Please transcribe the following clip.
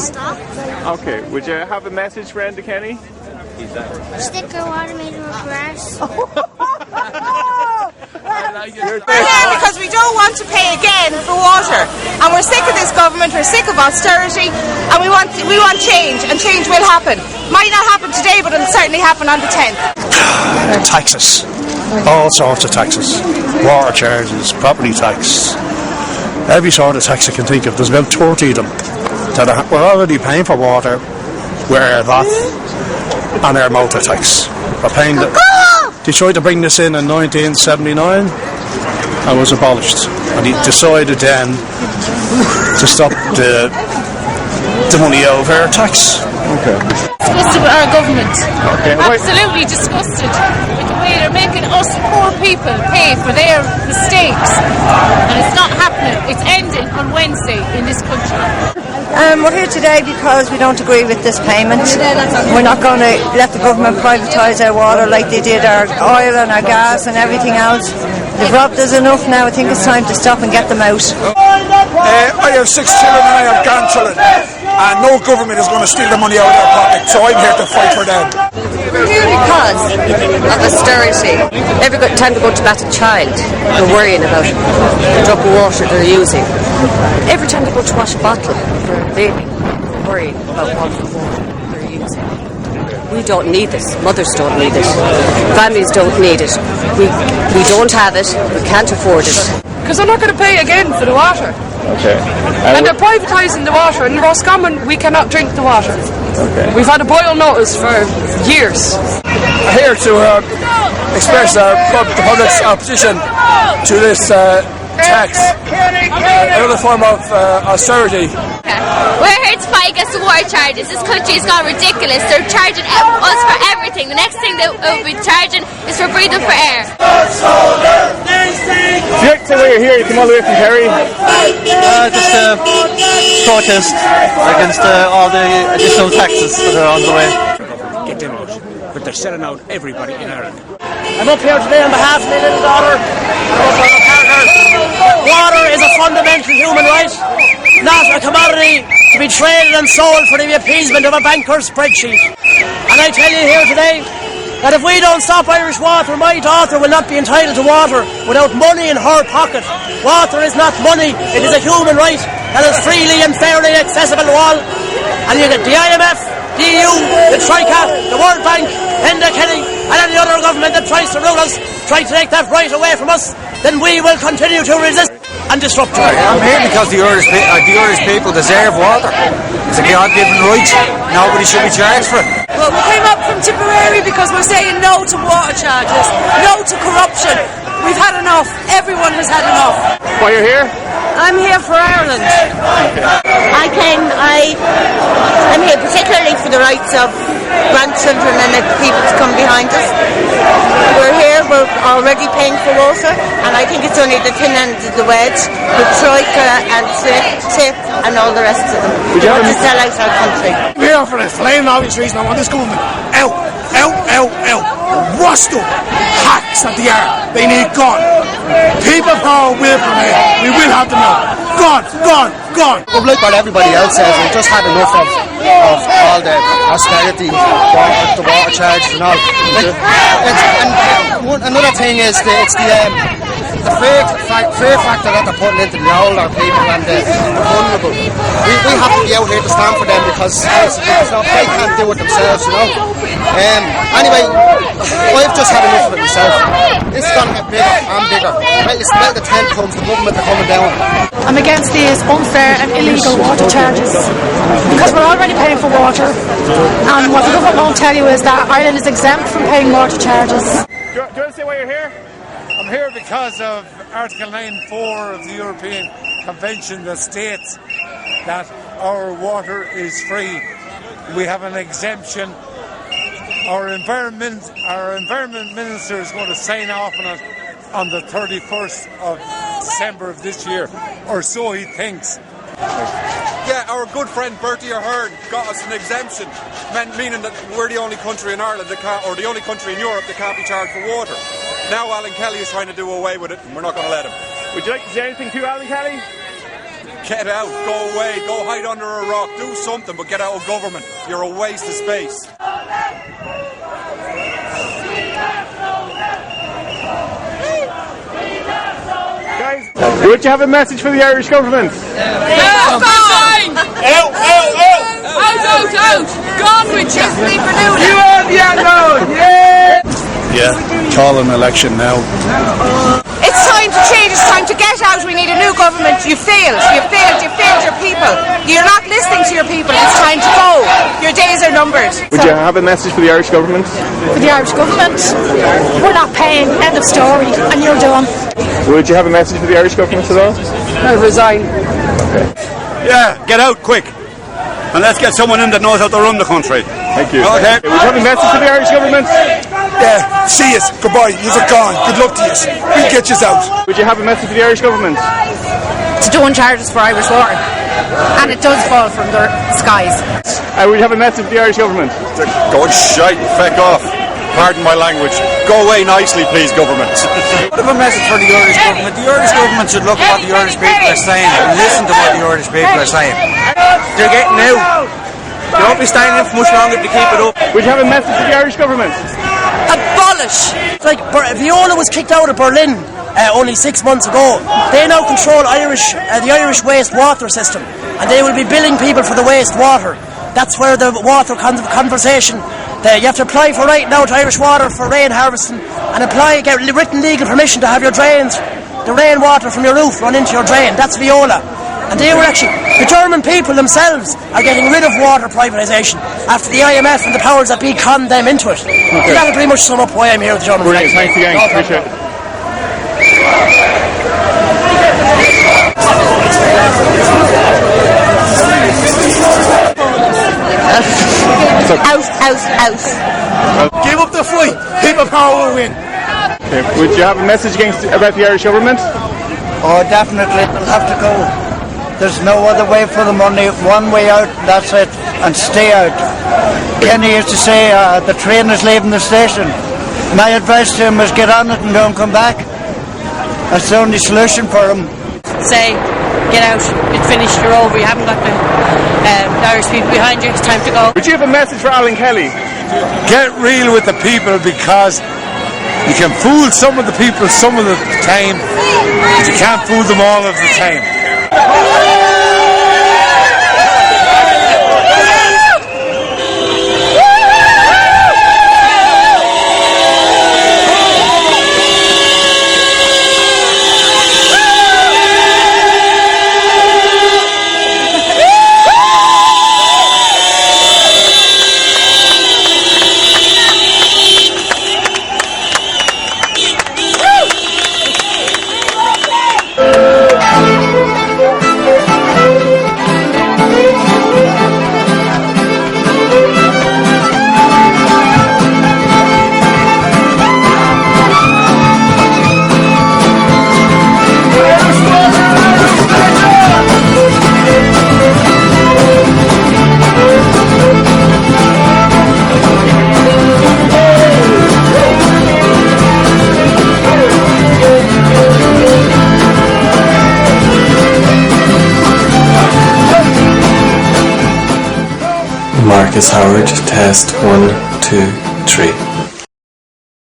stop. Okay, would you have a message for Enda Kenny? Stick your water made of grass. Because we don't want to pay again for water, and we're sick of this government, we're sick of austerity, and we want change, and change will happen. Might not happen today, but it'll certainly happen on the 10th. Taxes, all sorts of taxes, water charges, property tax, every sort of tax you can think of. There's about 30 of them that we're already paying for water, we're VAT and our motor tax. We're paying they tried to bring this in 1979 and was abolished, and he decided then to stop the money over tax. Okay. Disgusted with our government. Okay. Absolutely disgusted with the way they're making us poor people pay for their mistakes. And it's not happening. It's ending on Wednesday in this country. We're here today because we don't agree with this payment. We're not going to let the government privatise our water like they did our oil and our gas and everything else. They've robbed us enough now. I think it's time to stop and get them out. I have 6 children and I have grandchildren, and no government is going to steal the money out of their pocket, so I'm here to fight for them. We're here because of austerity. Every time to go to bat a child, they're worrying about the drop of water they're using. Every time they go to wash a bottle for a baby, they're worrying about what water they're using. We don't need this. Mothers don't need it. Families don't need it. We don't have it. We can't afford it. Because they're not going to pay again for the water. Okay. And they're privatising the water. In Roscommon, we cannot drink the water. Okay. We've had a boil notice for years. I'm here to express the public's opposition to this tax, another form of austerity. We're here to fight against the water charges. This country has gone ridiculous. They're charging us for everything. The next thing they'll be charging is for breathing for air. Do you say why you're here? You come all the way from Kerry? Just to protest against all the additional taxes that are on the way. Get them out, but they're selling out everybody in Ireland. I'm up here today on behalf of my little daughter. Water is a fundamental human right, not a commodity to be traded and sold for the appeasement of a banker's spreadsheet. And I tell you here today that if we don't stop Irish water, my daughter will not be entitled to water without money in her pocket. Water is not money, it is a human right that is freely and fairly accessible to all. And you get the IMF, the EU, the TRICAT, the World Bank, Enda Kenny and any other government that tries to rule us, try to take that right away from us, then we will continue to resist and disrupt. I'm here because the Irish people deserve water. It's a God-given right. Nobody should be charged for it. Well, we came up from Tipperary because we're saying no to water charges, no to corruption. We've had enough. Everyone has had enough. Why you're here? I'm here for Ireland. I'm here particularly for the rights of grandchildren and the people to come behind us. We're here, we're already paying for water, and I think it's only the thin end of the wedge with Troika and TIP and all the rest of them. We want to sell out our country. We're here for the plain and obvious reason I want this government out. Washed up hacks that they are. They need gone. People power will prevail. We will have them out. Gone. Well, like what everybody else says, we've just had enough of all the austerity, the water charges and all. Another thing is it's the fear factor that they're putting into the older people and the vulnerable. We have to be out here to stand for them because they can't do it themselves, you know. Anyway, I've just had enough of it myself. This is going to get bigger and bigger. When the 10th comes, the government are coming down. I'm against these unfair and illegal water charges because we're already paying for water, and what the government won't tell you is that Ireland is exempt from paying water charges. Do you want to say why you're here? I'm here because of Article 9.4 of the European Convention that states that our water is free. We have an exemption. Our environment minister is going to sign off on it on the 31st of December of this year, or so he thinks. Yeah, our good friend Bertie Ahern got us an exemption, meaning that we're the only country in Ireland that can't, or the only country in Europe that can't be charged for water. Now Alan Kelly is trying to do away with it, and we're not going to let him. Would you like to say anything to Alan Kelly? Get out, go away, go hide under a rock, do something, but get out of government. You're a waste of space. Guys, would you have a message for the Irish government? Out! Gone with you! You are the unknown! Yeah! Yeah, call an election now. It's time to change, it's time to get out. We need a new government. You failed your people. You're not listening to your people. It's time to go. Your days are numbered. Would you have a message for the Irish government? For the Irish government, we're not paying, end of story, and you're done. Would you have a message for the Irish government at all? I resign. Yeah, get out quick. And let's get someone in that knows how to run the country. Thank you. Okay. Would you have a message for the Irish government? Yeah, see us. Goodbye. You're gone. Good luck to you. We'll get you out. Would you have a message for the Irish government? To don't charge us for Irish water. And it does fall from the skies. Would you have a message for the Irish government? Go shite and feck off. Pardon my language. Go away nicely, please, government. What have a message for the Irish government? The Irish government should look at what the Irish people are saying and listen to what the Irish people are saying. They're getting out. They won't be standing in for much longer to keep it up. Would you have a message for the Irish government? Abolish! Like Viola was kicked out of Berlin only 6 months ago. They now control the Irish wastewater system, and they will be billing people for the wastewater. That's where the water conversation. You have to apply for right now to Irish Water for rain harvesting, and get written legal permission to have your drains, the rainwater from your roof run into your drain. That's Viola. And they were the German people themselves are getting rid of water privatisation after the IMF and the powers that be conned them into it. Okay. That would pretty much sum up why I'm here with the German Brilliant, thanks again, appreciate it. Out. Give up the fight. People power will win. Okay. Would you have a message about the Irish government? Oh, definitely. We'll have to go. There's no other way for the money. One way out, that's it. And stay out. Kenny used to say the train is leaving the station. My advice to him was get on it and don't come back. That's the only solution for him. Say, get out. It's finished. You're over. You haven't got the Irish people behind you. It's time to go. Would you have a message for Alan Kelly? Get real with the people, because you can fool some of the people some of the time, but you can't fool them all of the time. Marcus Howard, test 1, 2, 3.